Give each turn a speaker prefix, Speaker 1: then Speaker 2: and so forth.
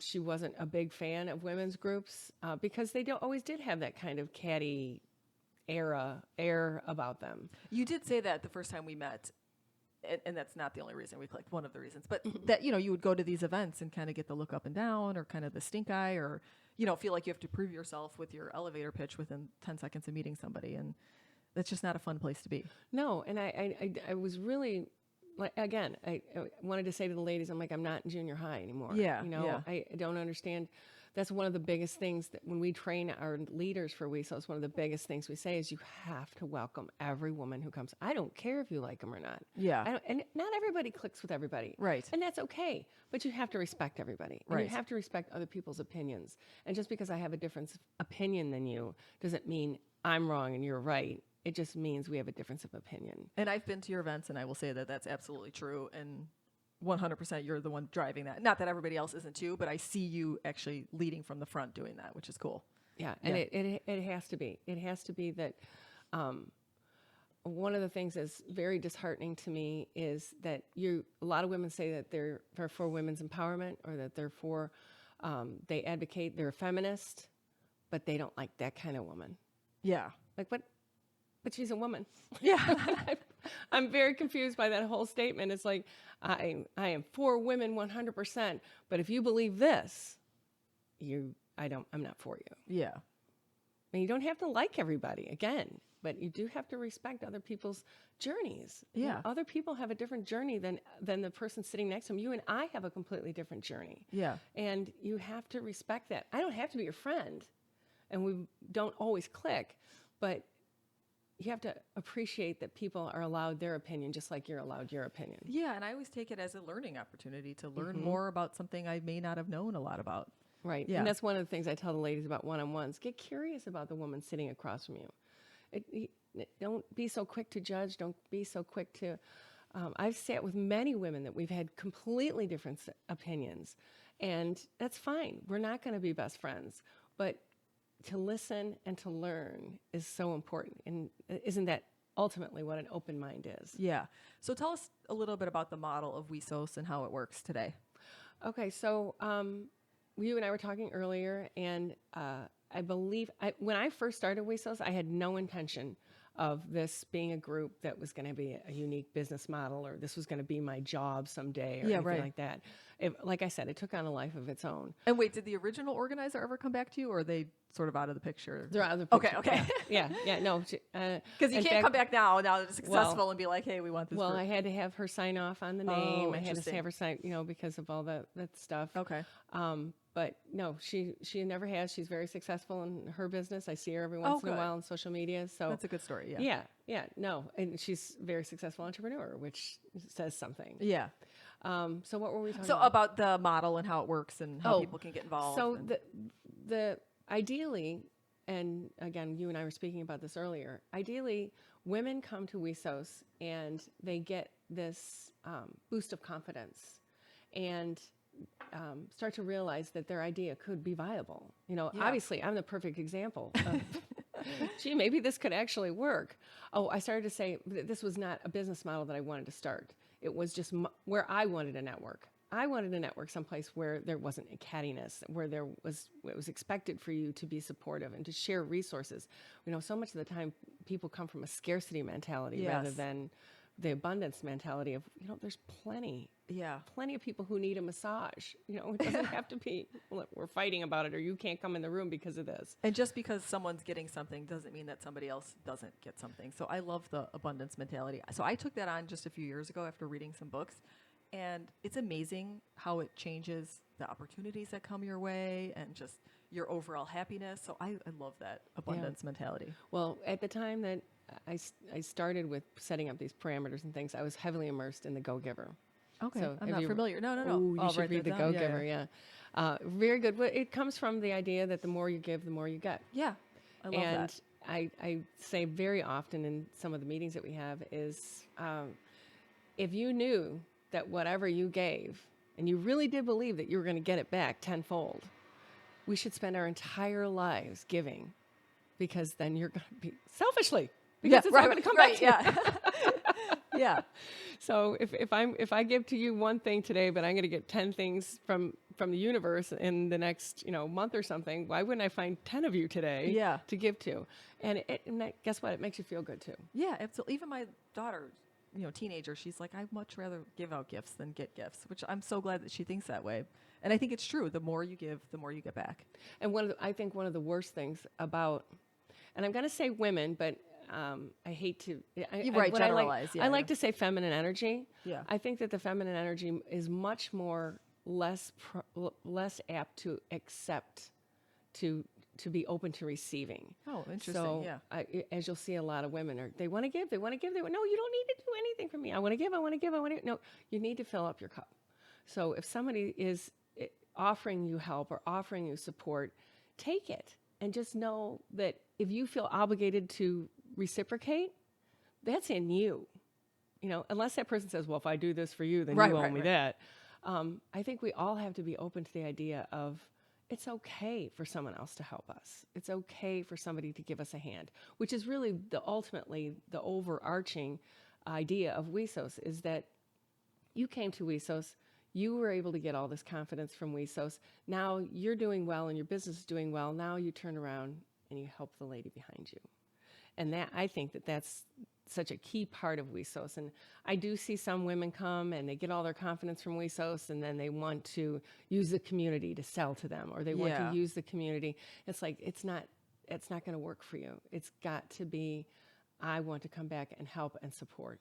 Speaker 1: She wasn't a big fan of women's groups because they always did have that kind of catty air about them.
Speaker 2: You did say that the first time we met, and that's not the only reason we clicked, one of the reasons, but that, you would go to these events and kind of get the look up and down or kind of the stink eye or, feel like you have to prove yourself with your elevator pitch within 10 seconds of meeting somebody. And that's just not a fun place to be.
Speaker 1: No, and I was really, like, again, I wanted to say to the ladies, I'm like, I'm not in junior high anymore.
Speaker 2: Yeah,
Speaker 1: I don't understand. That's one of the biggest things that when we train our leaders for WESOS, one of the biggest things we say is you have to welcome every woman who comes. I don't care if you like them or not.
Speaker 2: Yeah.
Speaker 1: And not everybody clicks with everybody.
Speaker 2: Right.
Speaker 1: And that's okay. But you have to respect everybody. And
Speaker 2: Right.
Speaker 1: you have to respect other people's opinions. And just because I have a different opinion than you doesn't mean I'm wrong and you're right. It just means we have a difference of opinion.
Speaker 2: And I've been to your events, and I will say that that's absolutely true. And 100% you're the one driving that. Not that everybody else isn't too, but I see you actually leading from the front doing that, which is cool.
Speaker 1: Yeah, and it has to be. It has to be that one of the things that's very disheartening to me is that a lot of women say that they're for women's empowerment or that they're for, they advocate, they're a feminist, but they don't like that kind of woman.
Speaker 2: Yeah.
Speaker 1: Like, but she's a woman.
Speaker 2: Yeah.
Speaker 1: I'm very confused by that whole statement. It's like, I am for women 100%, but if you believe this, I'm not for you.
Speaker 2: Yeah.
Speaker 1: And you don't have to like everybody, again, but you do have to respect other people's journeys.
Speaker 2: Yeah.
Speaker 1: Other people have a different journey than the person sitting next to them. You and I have a completely different journey.
Speaker 2: Yeah.
Speaker 1: And you have to respect that. I don't have to be your friend, and we don't always click, but you have to appreciate that people are allowed their opinion just like you're allowed your opinion.
Speaker 2: Yeah, and I always take it as a learning opportunity to learn more about something I may not have known a lot about.
Speaker 1: Right.
Speaker 2: Yeah.
Speaker 1: And that's one of the things I tell the ladies about one-on-ones. Get curious about the woman sitting across from you. Don't be so quick to judge. Don't be so quick to... I've sat with many women that we've had completely different opinions, and that's fine. We're not going to be best friends, but to listen and to learn is so important. And isn't that ultimately what an open mind is?
Speaker 2: Yeah. So tell us a little bit about the model of WESOS and how it works today.
Speaker 1: Okay, so you and I were talking earlier, and I believe when I first started WESOS, I had no intention of this being a group that was going to be a unique business model, or this was going to be my job someday, or anything like that. Like I said, it took on a life of its own.
Speaker 2: And wait, did the original organizer ever come back to you, or are they sort of out of the picture?
Speaker 1: They're out of the picture.
Speaker 2: Okay.
Speaker 1: Yeah, no.
Speaker 2: Because you can't come back now that it's successful and be like, hey, we want this
Speaker 1: Well,
Speaker 2: group.
Speaker 1: I had to have her sign off on the name. I had to
Speaker 2: interesting.
Speaker 1: have her sign, because of all that stuff.
Speaker 2: Okay.
Speaker 1: But no, she never has. She's very successful in her business. I see her every once in a while on social media. So
Speaker 2: that's a good story. Yeah.
Speaker 1: No, and she's a very successful entrepreneur, which says something.
Speaker 2: Yeah.
Speaker 1: So what were we talking
Speaker 2: So about the model and how it works and how people can get involved.
Speaker 1: So the ideally, and again, you and I were speaking about this earlier. Ideally, women come to WESOS and they get this boost of confidence, and start to realize that their idea could be viable. Obviously, I'm the perfect example of, gee, maybe this could actually work. I started to say this was not a business model that I wanted to start. It was just where I wanted a network. I wanted a network someplace where there wasn't a cattiness, where it was expected for you to be supportive and to share resources. So much of the time people come from a scarcity mentality rather than the abundance mentality of, there's plenty of people who need a massage. It doesn't have to be, well, we're fighting about it, or you can't come in the room because of this.
Speaker 2: And just because someone's getting something doesn't mean that somebody else doesn't get something. So I love the abundance mentality. So I took that on just a few years ago after reading some books, and it's amazing how it changes the opportunities that come your way and just your overall happiness. So I love that abundance mentality.
Speaker 1: Well, at the time that I started with setting up these parameters and things, I was heavily immersed in The Go-Giver.
Speaker 2: Okay,
Speaker 1: So
Speaker 2: I'm not familiar. No.
Speaker 1: Oh, you should read The Go-Giver, yeah. Very good. Well, it comes from the idea that the more you give, the more you get.
Speaker 2: Yeah, I love that.
Speaker 1: And I say very often in some of the meetings that we have is, if you knew that whatever you gave, and you really did believe that you were going to get it back tenfold, we should spend our entire lives giving, because then you're going to be selfishly. Because it's not going to come back to you.
Speaker 2: Yeah.
Speaker 1: So if I give to you one thing today, but I'm going to get 10 things from the universe in the next month or something, why wouldn't I find 10 of you today
Speaker 2: Yeah.
Speaker 1: to give to? Guess what? It makes you feel good too.
Speaker 2: Yeah, absolutely. Even my daughter, teenager, she's like, I'd much rather give out gifts than get gifts, which I'm so glad that she thinks that way. And I think it's true. The more you give, the more you get back.
Speaker 1: And I think one of the worst things about, and I'm going to say women, but I hate to.
Speaker 2: You're right,
Speaker 1: what
Speaker 2: generalize.
Speaker 1: I like to say feminine energy.
Speaker 2: Yeah.
Speaker 1: I think that the feminine energy is much more less apt to accept, to be open to receiving.
Speaker 2: Oh, interesting.
Speaker 1: So,
Speaker 2: Yeah.
Speaker 1: as you'll see, a lot of women they want to give. They want to give. No, you don't need to do anything for me. I want to give. I want to give. I want to. No, you need to fill up your cup. So if somebody is offering you help or offering you support, take it and just know that if you feel obligated to reciprocate, that's in you. Unless that person says, well, if I do this for you, then you owe me that. I think we all have to be open to the idea of it's okay for someone else to help us. It's okay for somebody to give us a hand, which is really ultimately the overarching idea of WESOS is that you came to WESOS, you were able to get all this confidence from WESOS. Now you're doing well and your business is doing well. Now you turn around and you help the lady behind you. And I think that's such a key part of WESOS. And I do see some women come and they get all their confidence from WESOS and then they want to use the community to sell to them, or they want to use the community. It's like, it's not going to work for you. It's got to be, I want to come back and help and support.